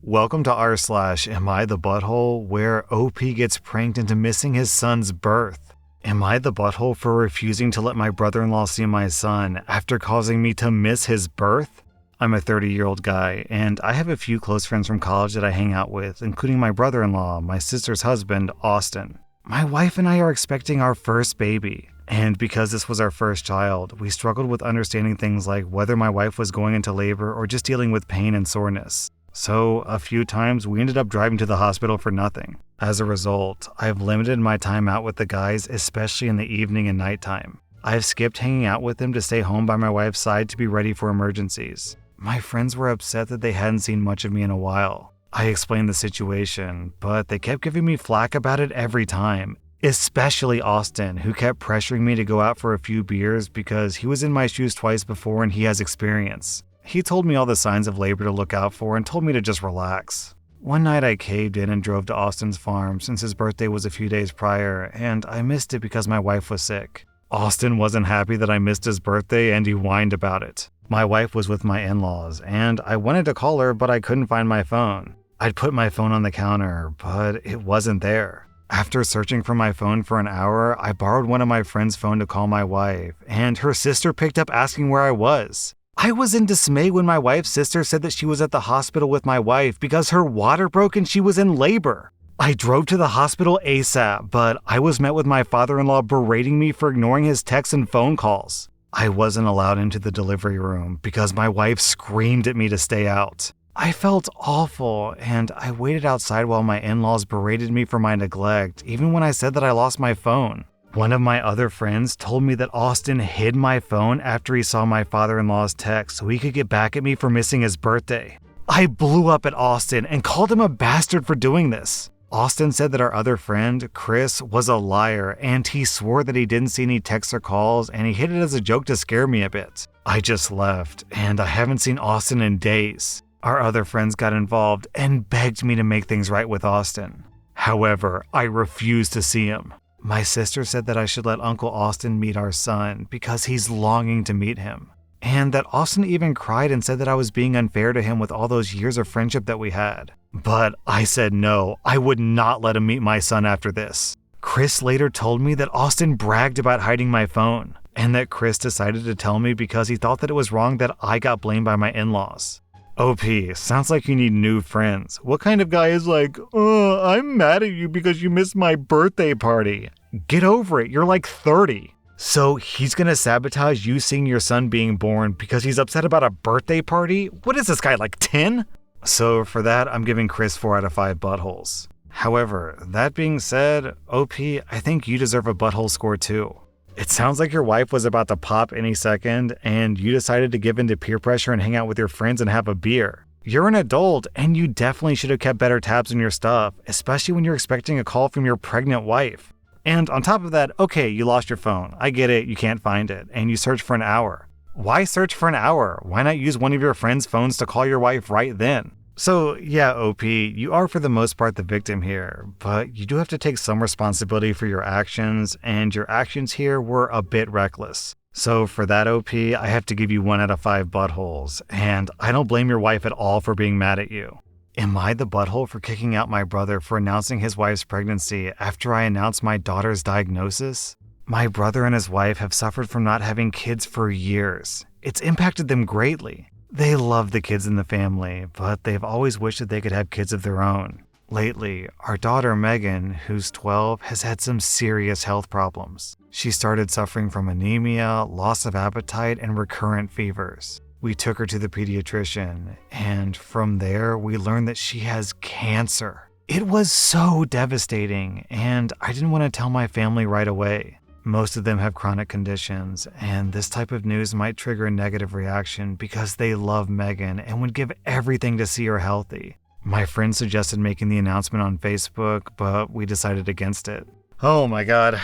Welcome to rSlash, Am I the Butthole, where OP gets pranked into missing his son's birth. Am I the butthole for refusing to let my brother-in-law see my son after causing me to miss his birth? I'm a 30-year-old guy, and I have a few close friends from college that I hang out with, including my brother-in-law, my sister's husband, Austin. My wife and I are expecting our first baby, and because this was our first child, we struggled with understanding things like whether my wife was going into labor or just dealing with pain and soreness. So, a few times we ended up driving to the hospital for nothing. As a result, I've limited my time out with the guys, especially in the evening and nighttime. I've skipped hanging out with them to stay home by my wife's side to be ready for emergencies. My friends were upset that they hadn't seen much of me in a while. I explained the situation, but they kept giving me flack about it every time. Especially Austin, who kept pressuring me to go out for a few beers because he was in my shoes twice before and he has experience. He told me all the signs of labor to look out for and told me to just relax. One night I caved in and drove to Austin's farm since his birthday was a few days prior, and I missed it because my wife was sick. Austin wasn't happy that I missed his birthday and he whined about it. My wife was with my in-laws, and I wanted to call her, but I couldn't find my phone. I'd put my phone on the counter, but it wasn't there. After searching for my phone for an hour, I borrowed one of my friend's phone to call my wife, and her sister picked up asking where I was. I was in dismay when my wife's sister said that she was at the hospital with my wife because her water broke and she was in labor. I drove to the hospital ASAP, but I was met with my father-in-law berating me for ignoring his texts and phone calls. I wasn't allowed into the delivery room because my wife screamed at me to stay out. I felt awful, and I waited outside while my in-laws berated me for my neglect, even when I said that I lost my phone. One of my other friends told me that Austin hid my phone after he saw my father-in-law's text so he could get back at me for missing his birthday. I blew up at Austin and called him a bastard for doing this. Austin said that our other friend, Chris, was a liar, and he swore that he didn't see any texts or calls, and he hid it as a joke to scare me a bit. I just left, and I haven't seen Austin in days. Our other friends got involved and begged me to make things right with Austin. However, I refused to see him. My sister said that I should let Uncle Austin meet our son because he's longing to meet him. And that Austin even cried and said that I was being unfair to him with all those years of friendship that we had. But I said no, I would not let him meet my son after this. Chris later told me that Austin bragged about hiding my phone, and that Chris decided to tell me because he thought that it was wrong that I got blamed by my in-laws. OP, sounds like you need new friends. What kind of guy is like, I'm mad at you because you missed my birthday party? Get over it, you're like 30. So he's gonna sabotage you seeing your son being born because he's upset about a birthday party? What is this guy, like 10? So for that, I'm giving Chris 4 out of 5 buttholes. However, that being said, OP, I think you deserve a butthole score too. It sounds like your wife was about to pop any second, and you decided to give in to peer pressure and hang out with your friends and have a beer. You're an adult, and you definitely should have kept better tabs on your stuff, especially when you're expecting a call from your pregnant wife. And on top of that, okay, you lost your phone. I get it, you can't find it, and you searched for an hour. Why search for an hour? Why not use one of your friends' phones to call your wife right then? So yeah, OP, you are for the most part the victim here, but you do have to take some responsibility for your actions, and your actions here were a bit reckless. So for that, OP, I have to give you 1 out of 5 buttholes, and I don't blame your wife at all for being mad at you. Am I the butthole for kicking out my brother for announcing his wife's pregnancy after I announced my daughter's diagnosis? My brother and his wife have suffered from not having kids for years. It's impacted them greatly. They love the kids in the family, but they've always wished that they could have kids of their own. Lately, our daughter Megan, who's 12, has had some serious health problems. She started suffering from anemia, loss of appetite, and recurrent fevers. We took her to the pediatrician, and from there, we learned that she has cancer. It was so devastating, and I didn't want to tell my family right away. Most of them have chronic conditions, and this type of news might trigger a negative reaction because they love Megan and would give everything to see her healthy. My friend suggested making the announcement on Facebook, but we decided against it. Oh my god.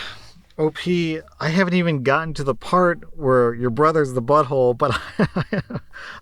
OP, I haven't even gotten to the part where your brother's the butthole, but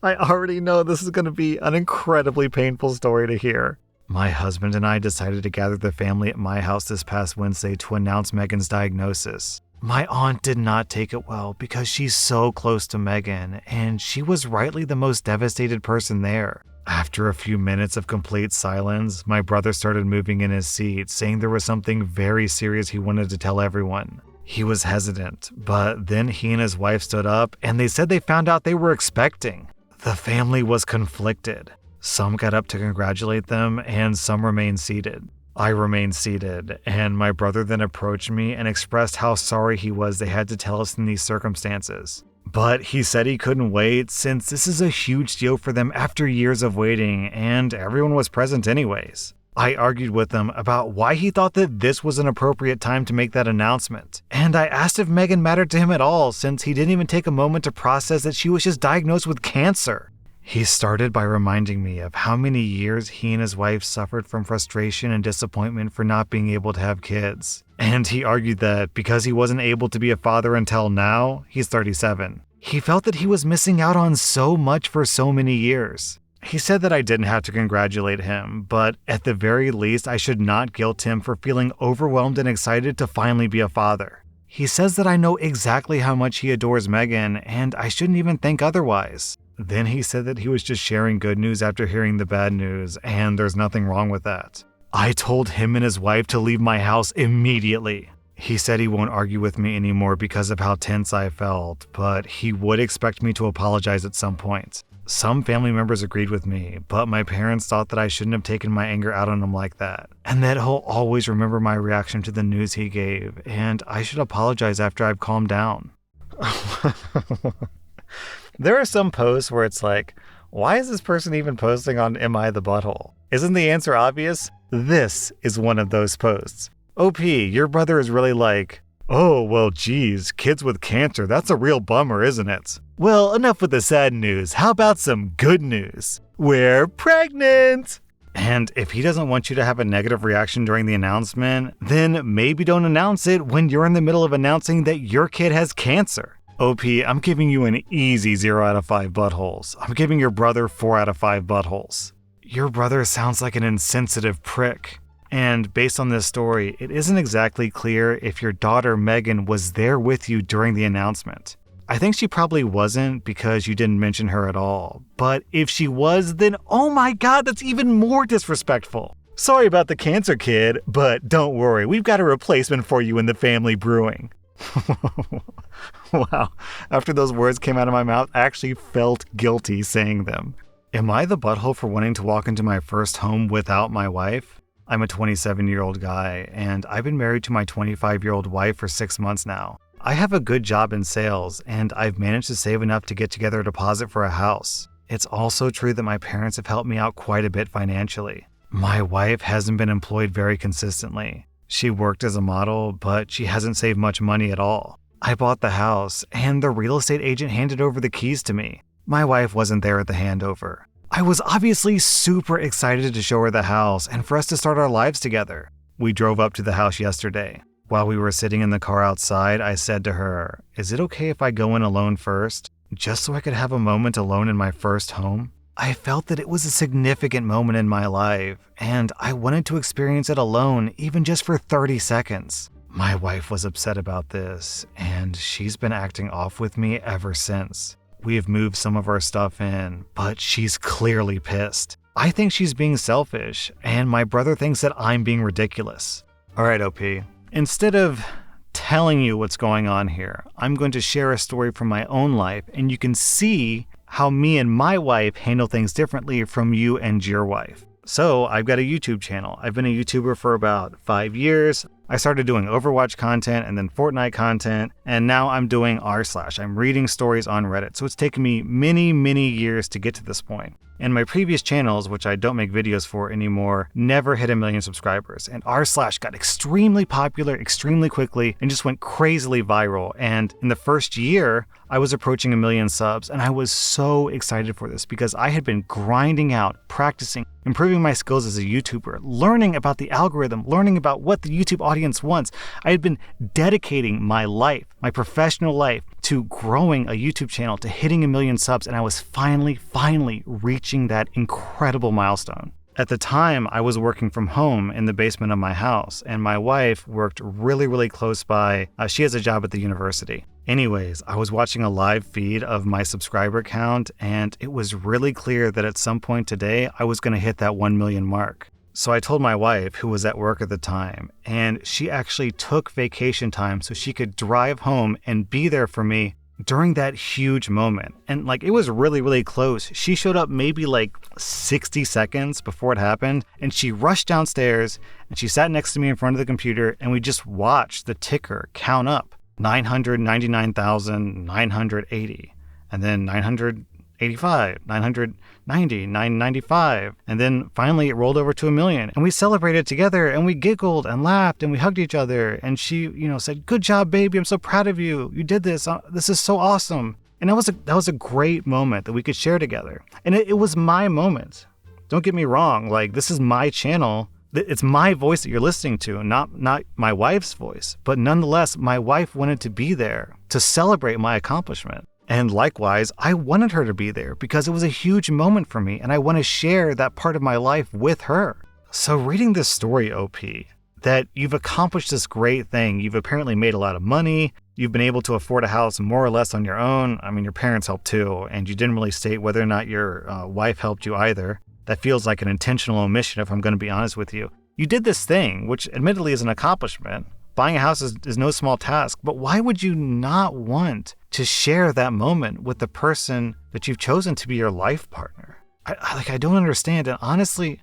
I already know this is going to be an incredibly painful story to hear. My husband and I decided to gather the family at my house this past Wednesday to announce Megan's diagnosis. My aunt did not take it well because she's so close to Megan, and she was rightly the most devastated person there. After a few minutes of complete silence, my brother started moving in his seat, saying there was something very serious he wanted to tell everyone. He was hesitant, but then he and his wife stood up and they said they found out they were expecting. The family was conflicted. Some got up to congratulate them and some remained seated. I remained seated, and my brother then approached me and expressed how sorry he was they had to tell us in these circumstances. But he said he couldn't wait since this is a huge deal for them after years of waiting and everyone was present anyways. I argued with him about why he thought that this was an appropriate time to make that announcement, and I asked if Megan mattered to him at all since he didn't even take a moment to process that she was just diagnosed with cancer. He started by reminding me of how many years he and his wife suffered from frustration and disappointment for not being able to have kids. And he argued that because he wasn't able to be a father until now, he's 37, he felt that he was missing out on so much for so many years. He said that I didn't have to congratulate him, but at the very least I should not guilt him for feeling overwhelmed and excited to finally be a father. He says that I know exactly how much he adores Megan, and I shouldn't even think otherwise. Then he said that he was just sharing good news after hearing the bad news, and there's nothing wrong with that. I told him and his wife to leave my house immediately. He said he won't argue with me anymore because of how tense I felt, but he would expect me to apologize at some point. Some family members agreed with me, but my parents thought that I shouldn't have taken my anger out on him like that, and that he'll always remember my reaction to the news he gave, and I should apologize after I've calmed down. There are some posts where it's like, why is this person even posting on AmITheButthole? Isn't the answer obvious? This is one of those posts. OP, your brother is really like, oh, well, geez, kids with cancer, that's a real bummer, isn't it? Well, enough with the sad news. How about some good news? We're pregnant! And if he doesn't want you to have a negative reaction during the announcement, then maybe don't announce it when you're in the middle of announcing that your kid has cancer. OP, I'm giving you an easy 0 out of 5 buttholes. I'm giving your brother 4 out of 5 buttholes. Your brother sounds like an insensitive prick. And based on this story, it isn't exactly clear if your daughter Megan was there with you during the announcement. I think she probably wasn't because you didn't mention her at all. But if she was, then oh my god, that's even more disrespectful. Sorry about the cancer, kid, but don't worry, we've got a replacement for you in the family brewing. Wow, after those words came out of my mouth, I actually felt guilty saying them. Am I the butthole for wanting to walk into my first home without my wife? I'm a 27-year-old guy, and I've been married to my 25-year-old wife for 6 months now. I have a good job in sales, and I've managed to save enough to get together a deposit for a house. It's also true that my parents have helped me out quite a bit financially. My wife hasn't been employed very consistently. She worked as a model, but she hasn't saved much money at all. I bought the house, and the real estate agent handed over the keys to me. My wife wasn't there at the handover. I was obviously super excited to show her the house and for us to start our lives together. We drove up to the house yesterday. While we were sitting in the car outside, I said to her, "Is it okay if I go in alone first, just so I could have a moment alone in my first home?" I felt that it was a significant moment in my life, and I wanted to experience it alone, even just for 30 seconds. My wife was upset about this, and she's been acting off with me ever since. We have moved some of our stuff in, but she's clearly pissed. I think she's being selfish, and my brother thinks that I'm being ridiculous. Alright, OP. Instead of telling you what's going on here, I'm going to share a story from my own life, and you can see how me and my wife handle things differently from you and your wife. So I've got a YouTube channel. I've been a YouTuber for about 5 years. I started doing Overwatch content and then Fortnite content, and now I'm doing rSlash. I'm reading stories on Reddit, so it's taken me many years to get to this point. And my previous channels, which I don't make videos for anymore, never hit 1 million subscribers. And rSlash got extremely popular extremely quickly and just went crazily viral. And in the first year, I was approaching 1 million subs, and I was so excited for this because I had been grinding out, practicing, improving my skills as a YouTuber, learning about the algorithm, learning about what the YouTube audience wants. I had been dedicating my life, my professional life, to growing a YouTube channel, to hitting 1 million subs, and I was finally reaching that incredible milestone. At the time, I was working from home in the basement of my house, and my wife worked really close by. She has a job at the university. Anyways, I was watching a live feed of my subscriber count, and it was really clear that at some point today, I was going to hit that 1 million mark. So I told my wife, who was at work at the time, and she actually took vacation time so she could drive home and be there for me during that huge moment. And it was really, really close. She showed up maybe 60 seconds before it happened, and she rushed downstairs and she sat next to me in front of the computer, and we just watched the ticker count up. 999,980, and then 985, 990, 995, and then finally it rolled over to 1 million, and we celebrated together, and we giggled and laughed, and we hugged each other, and she, said, "Good job, baby, I'm so proud of you. You did this. This is so awesome." And that was a great moment that we could share together. And it was my moment. Don't get me wrong, this is my channel. It's my voice that you're listening to, not my wife's voice. But nonetheless, my wife wanted to be there to celebrate my accomplishment. And likewise, I wanted her to be there because it was a huge moment for me, and I want to share that part of my life with her. So reading this story, OP, that you've accomplished this great thing, you've apparently made a lot of money, you've been able to afford a house more or less on your own. I mean, your parents helped too, and you didn't really state whether or not your wife helped you either. That feels like an intentional omission, if I'm going to be honest with you. You did this thing, which admittedly is an accomplishment. Buying a house is no small task, but why would you not want to share that moment with the person that you've chosen to be your life partner? I don't understand. And honestly,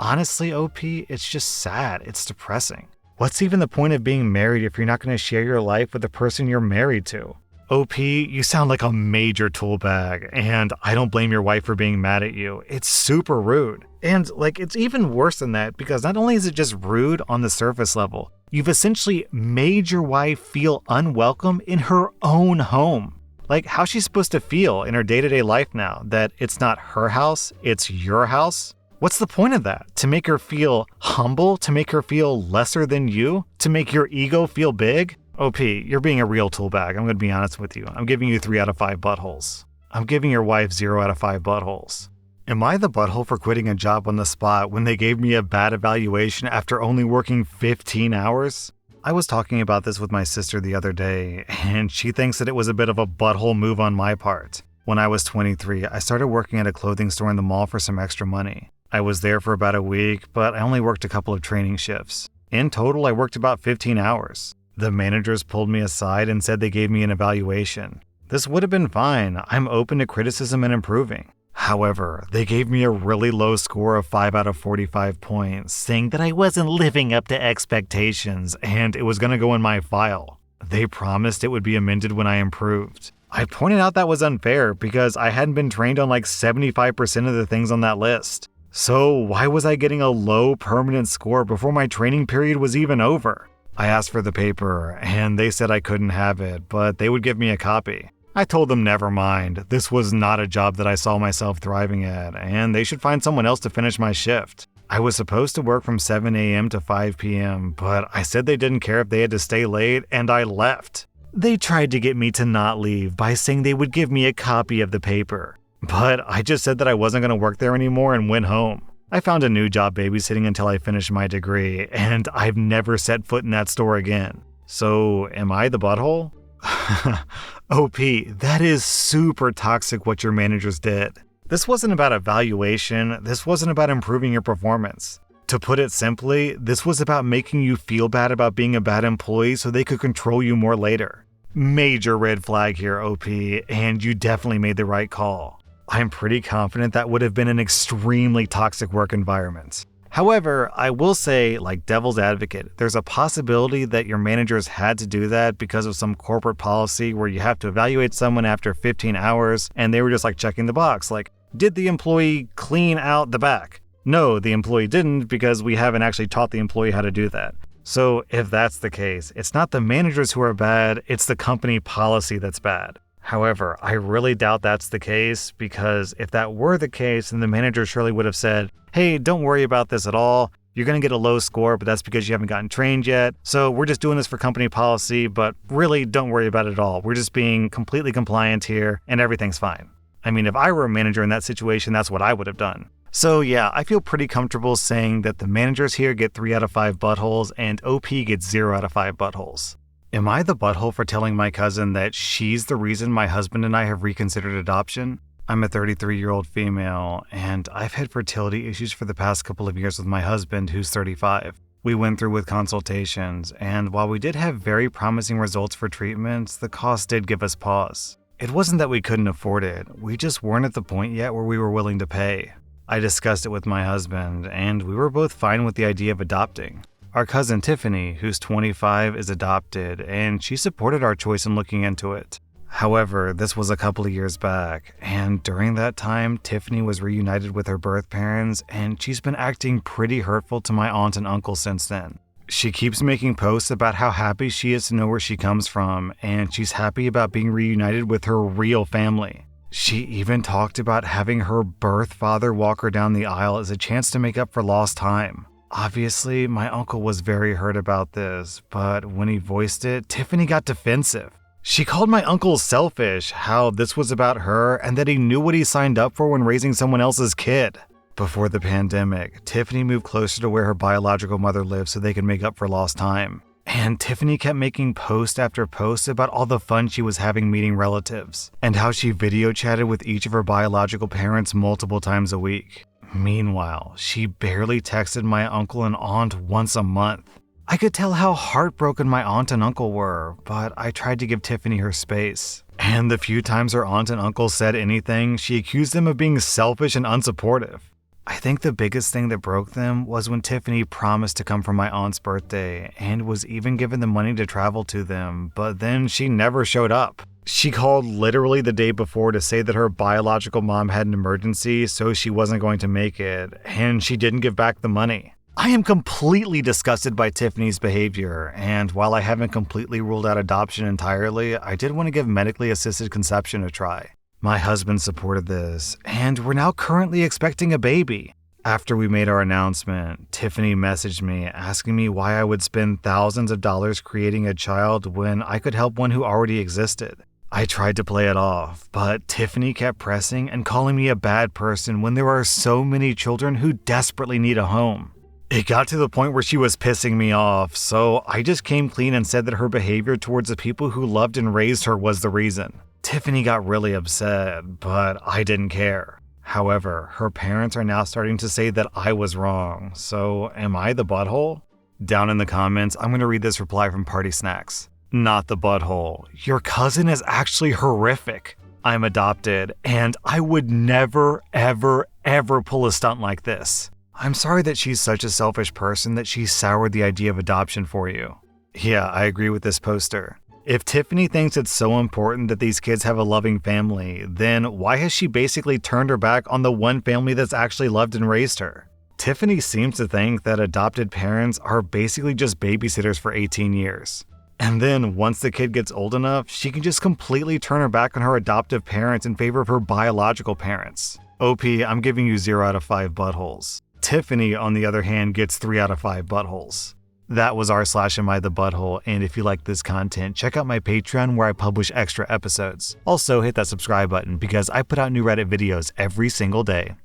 OP, it's just sad. It's depressing. What's even the point of being married if you're not going to share your life with the person you're married to? OP, you sound like a major tool bag, and I don't blame your wife for being mad at you. It's super rude. And it's even worse than that, because not only is it just rude on the surface level, you've essentially made your wife feel unwelcome in her own home. How's she supposed to feel in her day-to-day life now that it's not her house, it's your house? What's the point of that? To make her feel humble? To make her feel lesser than you? To make your ego feel big? OP, you're being a real tool bag. I'm going to be honest with you. I'm giving you 3 out of 5 buttholes. I'm giving your wife 0 out of 5 buttholes. Am I the butthole for quitting a job on the spot when they gave me a bad evaluation after only working 15 hours? I was talking about this with my sister the other day, and she thinks that it was a bit of a butthole move on my part. When I was 23, I started working at a clothing store in the mall for some extra money. I was there for about a week, but I only worked a couple of training shifts. In total, I worked about 15 hours. The managers pulled me aside and said they gave me an evaluation. This would have been fine. I'm open to criticism and improving. However, they gave me a really low score of 5 out of 45 points, saying that I wasn't living up to expectations and it was going to go in my file. They promised it would be amended when I improved. I pointed out that was unfair because I hadn't been trained on 75% of the things on that list. So why was I getting a low permanent score before my training period was even over? I asked for the paper, and they said I couldn't have it, but they would give me a copy. I told them never mind, this was not a job that I saw myself thriving at, and they should find someone else to finish my shift. I was supposed to work from 7 a.m. to 5 p.m., but I said they didn't care if they had to stay late, and I left. They tried to get me to not leave by saying they would give me a copy of the paper, but I just said that I wasn't going to work there anymore and went home. I found a new job babysitting until I finished my degree, and I've never set foot in that store again. So, am I the butthole? OP, that is super toxic what your managers did. This wasn't about evaluation, this wasn't about improving your performance. To put it simply, this was about making you feel bad about being a bad employee so they could control you more later. Major red flag here, OP, and you definitely made the right call. I'm pretty confident that would have been an extremely toxic work environment. However, I will say, like devil's advocate, there's a possibility that your managers had to do that because of some corporate policy where you have to evaluate someone after 15 hours, and they were just checking the box, did the employee clean out the back? No, the employee didn't because we haven't actually taught the employee how to do that. So if that's the case, it's not the managers who are bad, it's the company policy that's bad. However, I really doubt that's the case because if that were the case, then the manager surely would have said, hey, don't worry about this at all. You're going to get a low score, but that's because you haven't gotten trained yet. So we're just doing this for company policy, but really don't worry about it at all. We're just being completely compliant here and everything's fine. I mean, if I were a manager in that situation, that's what I would have done. So yeah, I feel pretty comfortable saying that the managers here get 3 out of 5 buttholes and OP gets 0 out of 5 buttholes. Am I the butthole for telling my cousin that she's the reason my husband and I have reconsidered adoption? I'm a 33-year-old female, and I've had fertility issues for the past couple of years with my husband, who's 35. We went through with consultations, and while we did have very promising results for treatments, the cost did give us pause. It wasn't that we couldn't afford it, we just weren't at the point yet where we were willing to pay. I discussed it with my husband, and we were both fine with the idea of adopting. Our cousin Tiffany, who's 25, is adopted, and she supported our choice in looking into it. However, this was a couple of years back, and during that time, Tiffany was reunited with her birth parents, and she's been acting pretty hurtful to my aunt and uncle since then. She keeps making posts about how happy she is to know where she comes from, and she's happy about being reunited with her real family. She even talked about having her birth father walk her down the aisle as a chance to make up for lost time. Obviously, my uncle was very hurt about this, but when he voiced it, Tiffany got defensive. She called my uncle selfish, how this was about her, and that he knew what he signed up for when raising someone else's kid. Before the pandemic, Tiffany moved closer to where her biological mother lived so they could make up for lost time. And Tiffany kept making post after post about all the fun she was having meeting relatives, and how she video chatted with each of her biological parents multiple times a week. Meanwhile, she barely texted my uncle and aunt once a month. I could tell how heartbroken my aunt and uncle were, but I tried to give Tiffany her space. And the few times her aunt and uncle said anything, she accused them of being selfish and unsupportive. I think the biggest thing that broke them was when Tiffany promised to come for my aunt's birthday and was even given the money to travel to them, but then she never showed up. She called literally the day before to say that her biological mom had an emergency, so she wasn't going to make it, and she didn't give back the money. I am completely disgusted by Tiffany's behavior, and while I haven't completely ruled out adoption entirely, I did want to give medically assisted conception a try. My husband supported this, and we're now currently expecting a baby. After we made our announcement, Tiffany messaged me asking me why I would spend thousands of dollars creating a child when I could help one who already existed. I tried to play it off, but Tiffany kept pressing and calling me a bad person when there are so many children who desperately need a home. It got to the point where she was pissing me off, so I just came clean and said that her behavior towards the people who loved and raised her was the reason. Tiffany got really upset, but I didn't care. However, her parents are now starting to say that I was wrong, so am I the butthole? Down in the comments, I'm going to read this reply from Party Snacks. Not the butthole. Your cousin is actually horrific. I'm adopted, and I would never, ever, ever pull a stunt like this. I'm sorry that she's such a selfish person that she soured the idea of adoption for you. Yeah, I agree with this poster. If Tiffany thinks it's so important that these kids have a loving family, then why has she basically turned her back on the one family that's actually loved and raised her? Tiffany seems to think that adopted parents are basically just babysitters for 18 years. And then once the kid gets old enough, she can just completely turn her back on her adoptive parents in favor of her biological parents. OP, I'm giving you 0 out of 5 buttholes. Tiffany, on the other hand, gets 3 out of 5 buttholes. That was rSlash AmITheButthole, and if you like this content, check out my Patreon where I publish extra episodes. Also, hit that subscribe button because I put out new Reddit videos every single day.